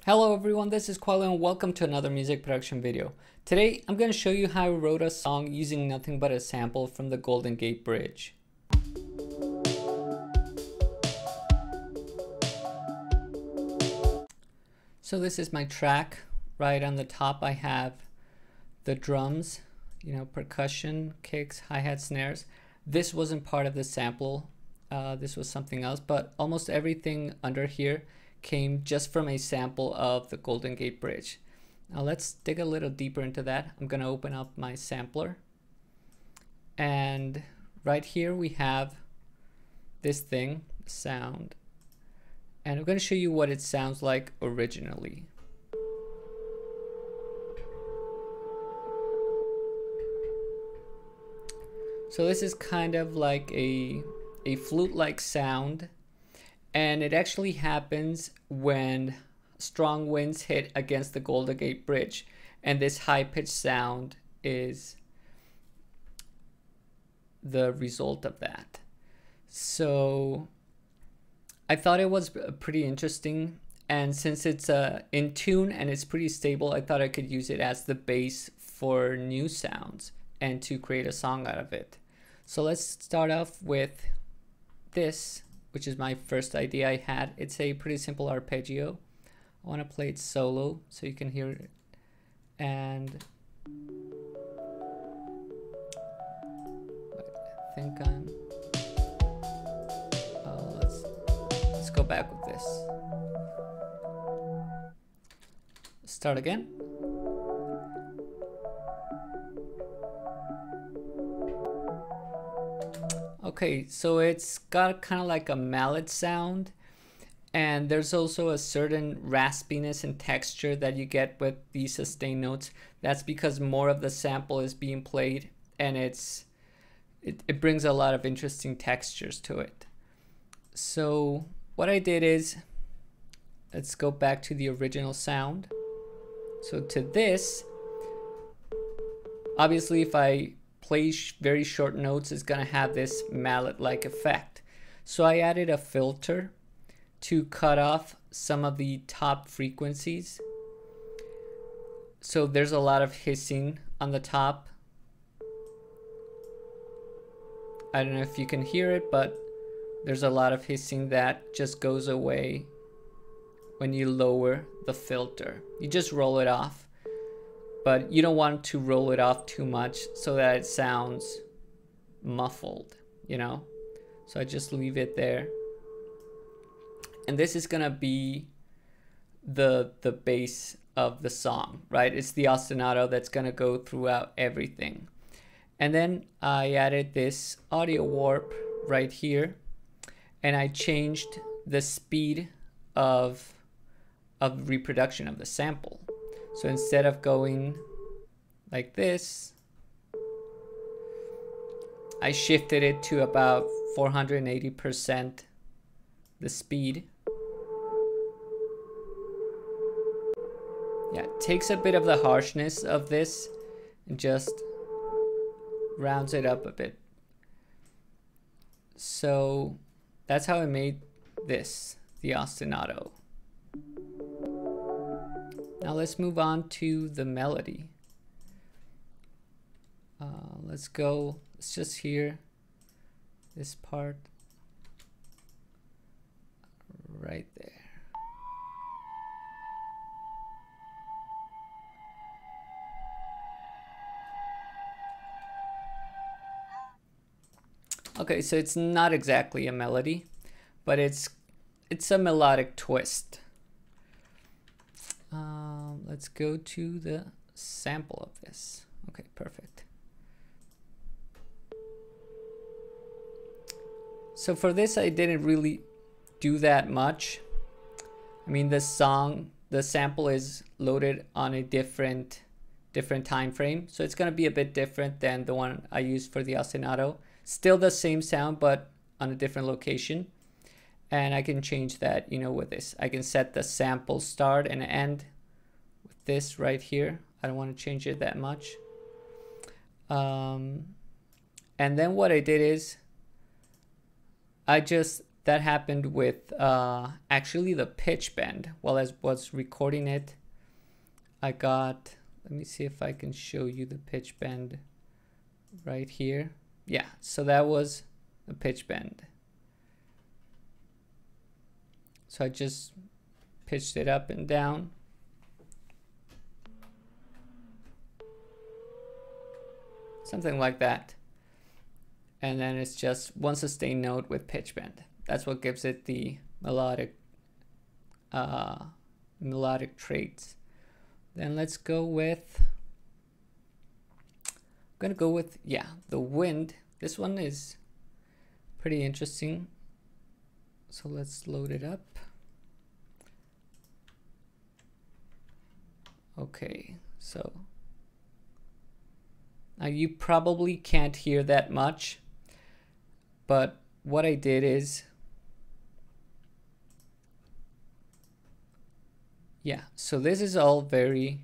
Hello everyone, this is Qualo and welcome to another music production video. Today I'm going to show you how I wrote a song using nothing but a sample from the Golden Gate Bridge. So this is my track. Right on the top I have the drums, percussion, kicks, hi-hats, snares. This wasn't part of the sample, this was something else, but almost everything under here came just from a sample of the Golden Gate Bridge. Now let's dig a little deeper into that. I'm going to open up my sampler, and right here we have this thing, sound, and I'm going to show you what it sounds like originally. So this is kind of like a flute-like sound, and it actually happens when strong winds hit against the Golden Gate Bridge, and this high-pitched sound is the result of that. So I thought it was pretty interesting, and since it's in tune and it's pretty stable, I thought I could use it as the base for new sounds and to create a song out of it. So let's start off with this, which is my first idea I had. It's a pretty simple arpeggio. I want to play it solo so you can hear it. And I think let's go back with this. Start again. Okay, so it's got kind of like a mallet sound, and there's also a certain raspiness and texture that you get with these sustained notes. That's because more of the sample is being played, and it brings a lot of interesting textures to it. So what I did is, let's go back to the original sound. So to this, obviously if I play very short notes, is going to have this mallet-like effect. So I added a filter to cut off some of the top frequencies. So there's a lot of hissing on the top. I don't know if you can hear it, but there's a lot of hissing that just goes away when you lower the filter. You just roll it off. But you don't want to roll it off too much so that it sounds muffled, So I just leave it there. And this is gonna be the base of the song, right? It's the ostinato that's gonna go throughout everything. And then I added this audio warp right here, and I changed the speed of reproduction of the sample. So instead of going like this, I shifted it to about 480% the speed. Yeah, it takes a bit of the harshness of this and just rounds it up a bit. So that's how I made this, the ostinato. Now let's move on to the melody. Let's just hear this part right there. Okay, so it's not exactly a melody, but it's a melodic twist. Let's go to the sample of this. Okay, perfect. So for this, I didn't really do that much. I mean, the sample is loaded on a different time frame, so it's going to be a bit different than the one I used for the ostinato. Still the same sound, but on a different location. And I can change that, with this. I can set the sample start and end with this right here. I don't want to change it that much. And then what I did is I just that happened with actually the pitch bend. While I was recording it, I got, let me see if I can show you the pitch bend right here. Yeah, so that was a pitch bend. So I just pitched it up and down. Something like that. And then it's just one sustained note with pitch bend. That's what gives it the melodic traits. Then let's go with, I'm gonna go with, yeah, the wind. This one is pretty interesting. So let's load it up. Okay, so now you probably can't hear that much, but what I did is, yeah, so this is all very,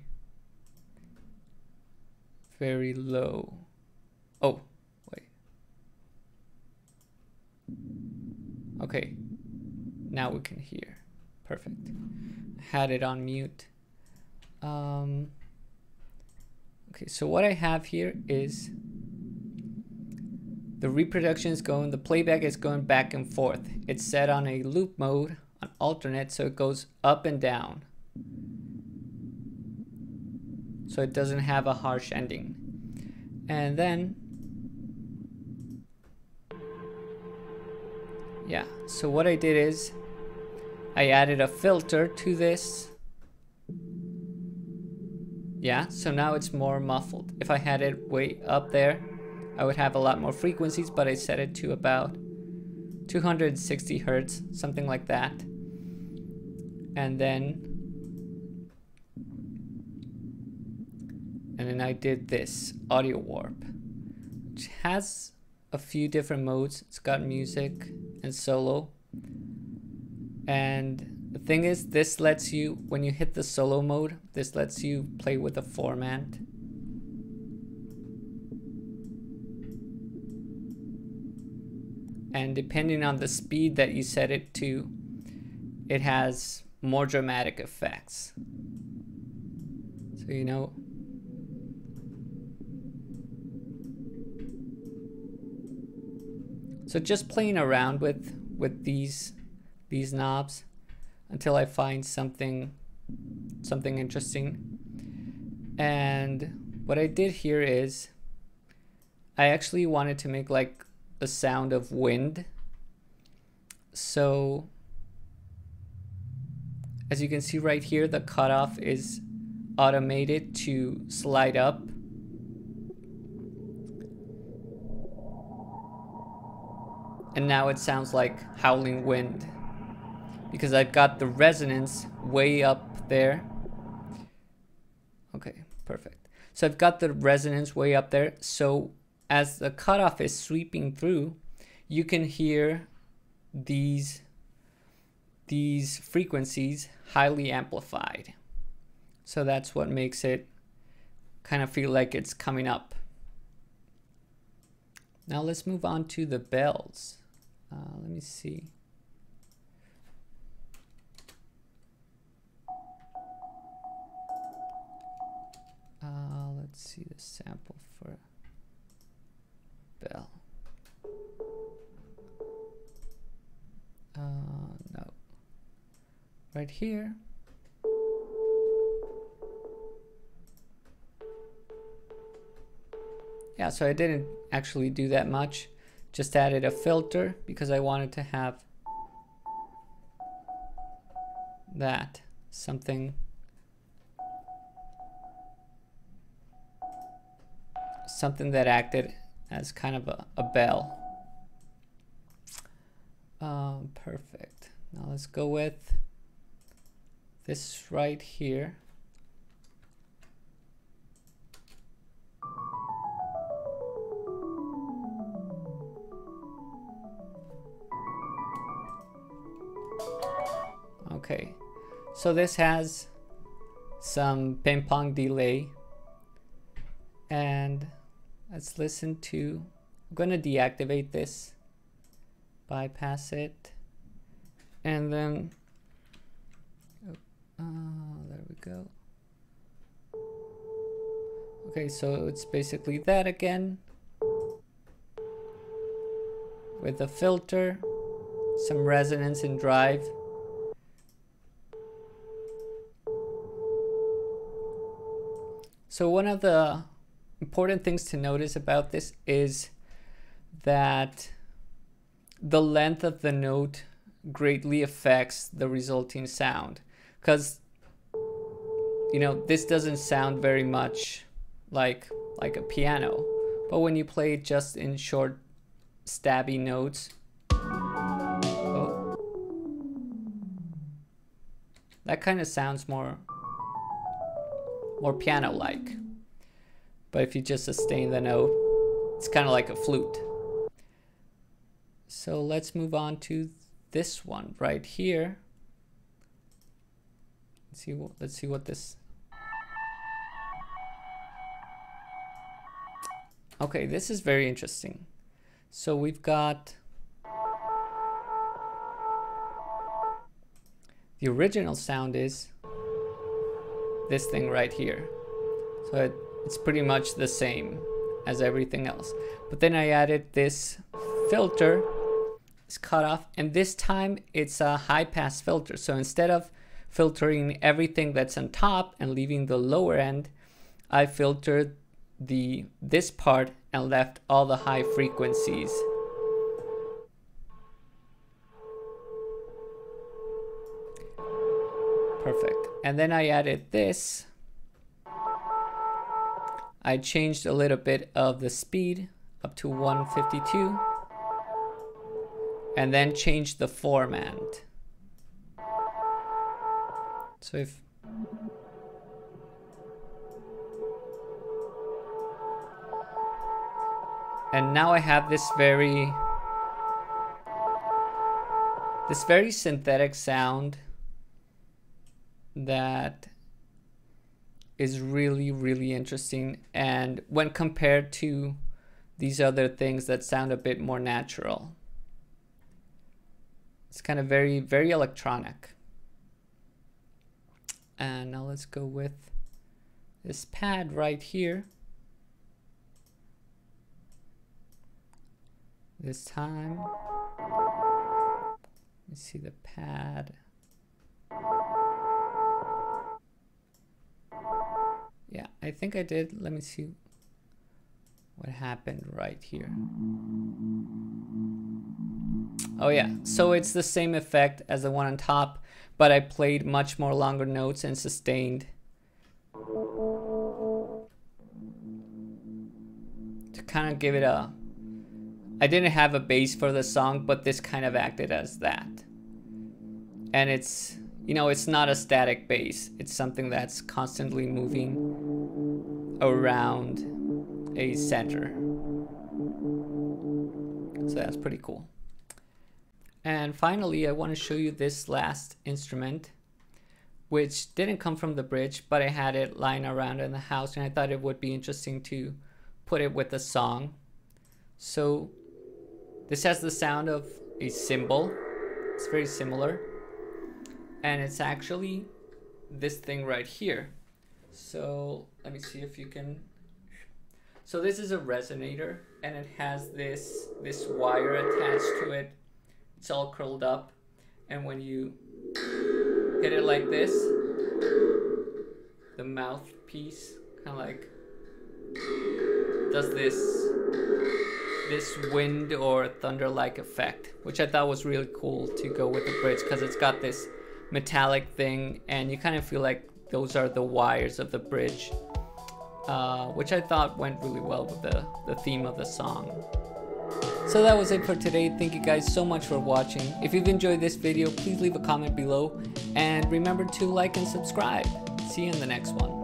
very low. Oh, wait. Okay, now we can hear. Perfect. Had it on mute. Okay, so what I have here is the reproduction is going, the playback is going back and forth. It's set on a loop mode, on alternate, so it goes up and down. So it doesn't have a harsh ending. And then, yeah, so what I did is I added a filter to this. Yeah, so now it's more muffled. If I had it way up there, I would have a lot more frequencies, but I set it to about 260 hertz, something like that. And then I did this audio warp, which has a few different modes. It's got music and solo. And the thing is, this lets you, when you hit the solo mode, this lets you play with the format. And depending on the speed that you set it to, it has more dramatic effects. So, you know, so just playing around with these knobs until I find something interesting. And what I did here is I actually wanted to make like the sound of wind. So as you can see right here, the cutoff is automated to slide up. And now it sounds like howling wind because I've got the resonance way up there. Okay, perfect. So I've got the resonance way up there. So as the cutoff is sweeping through, you can hear these frequencies highly amplified. So that's what makes it kind of feel like it's coming up. Now let's move on to the bells. Let me see. Let's see the sample for bell. No. Right here. Yeah, so I didn't actually do that much. Just added a filter because I wanted to have that something that acted as kind of a bell. Perfect. Now let's go with this right here. Okay, so this has some ping pong delay, and let's listen to, I'm going to deactivate this, bypass it, And then, there we go. Okay, so it's basically that again, with a filter, some resonance and drive. So one of the important things to notice about this is that the length of the note greatly affects the resulting sound, because you know this doesn't sound very much like a piano, but when you play it just in short stabby notes, oh, that kind of sounds more piano-like. But if you just sustain the note, it's kind of like a flute. So let's move on to this one right here. Let's see what this. Okay, this is very interesting. So we've got the original sound is this thing right here. So it's pretty much the same as everything else. But then I added this filter, this cutoff, and this time it's a high pass filter. So instead of filtering everything that's on top and leaving the lower end, I filtered this part and left all the high frequencies. Perfect. And then I added this. I changed a little bit of the speed up to 152 and then changed the format. So if and now I have this very synthetic sound that is really, really interesting, and when compared to these other things that sound a bit more natural, it's kind of very, very electronic. And now let's go with this pad right here. This time, let's see the pad. Yeah, I think I did. Let me see what happened right here. Oh yeah, so it's the same effect as the one on top, but I played much more longer notes and sustained to kind of give it a. I didn't have a bass for the song, but this kind of acted as that. And it's, you know, it's not a static bass. It's something that's constantly moving around a center. So that's pretty cool. And finally, I want to show you this last instrument, which didn't come from the bridge, but I had it lying around in the house and I thought it would be interesting to put it with a song. So this has the sound of a cymbal. It's very similar. And it's actually this thing right here. So let me see if you can. So this is a resonator and it has this wire attached to it. It's all curled up. And when you hit it like this, the mouthpiece kind of like does this wind or thunder-like effect, which I thought was really cool to go with the bridge because it's got this metallic thing and you kind of feel like those are the wires of the bridge, which I thought went really well with the theme of the song. So that was it for today. Thank you guys so much for watching. If you've enjoyed this video, please leave a comment below and remember to like and subscribe. See you in the next one.